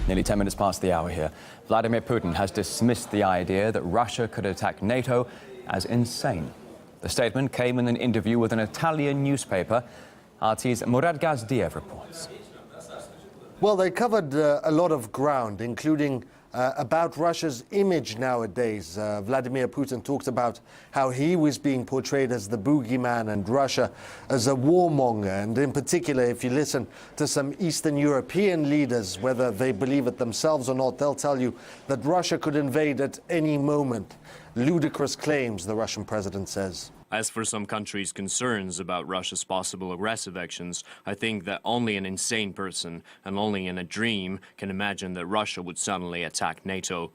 Nearly 10 minutes past the hour here. Vladimir Putin has dismissed the idea that Russia could attack NATO as insane. The statement came in an interview with an Italian newspaper. RT's Murad reports. Well, they covered a lot of ground, including about Russia's image nowadays. Vladimir Putin talked about how he was being portrayed as the boogeyman and Russia as a warmonger. And in particular, if you listen to some Eastern European leaders, whether they believe it themselves or not, they'll tell you that Russia could invade at any moment. Ludicrous claims, the Russian president says. As for some countries' concerns about Russia's possible aggressive actions, I think that only an insane person and only in a dream can imagine that Russia would suddenly attack NATO.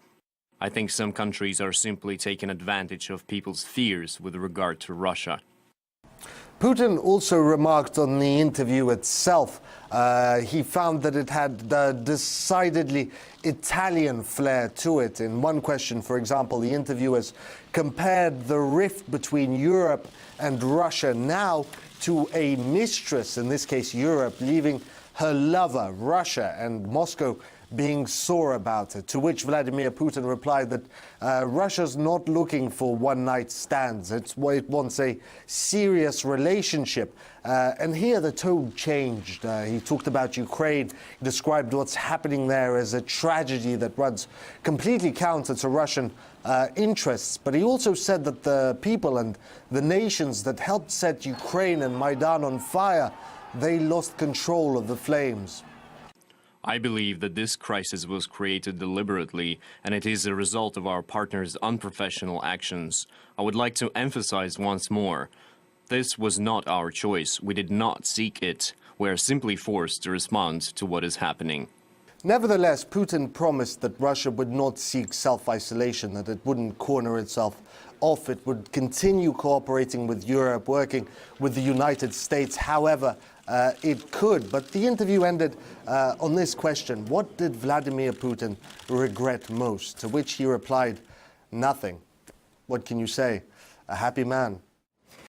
I think some countries are simply taking advantage of people's fears with regard to Russia. Putin also remarked on the interview itself. He found that it had decidedly Italian flair to it. In one question, for example, the interviewers compared the rift between Europe and Russia now to a mistress, in this case Europe, leaving her lover, Russia, and Moscow being sore about it, to which Vladimir Putin replied that Russia's not looking for one-night stands. It wants a serious relationship. And here the tone changed. He talked about Ukraine, he described what's happening there as a tragedy that runs completely counter to Russian interests. But he also said that the people and the nations that helped set Ukraine and Maidan on fire, they lost control of the flames. I believe that this crisis was created deliberately, and it is a result of our partners' unprofessional actions. I would like to emphasize once more, this was not our choice. We did not seek it. We are simply forced to respond to what is happening. Nevertheless, Putin promised that Russia would not seek self-isolation, that it wouldn't corner itself off. It would continue cooperating with Europe, working with the United States, however it could. But the interview ended on this question: what did Vladimir Putin regret most? To which he replied, nothing. What can you say? A happy man.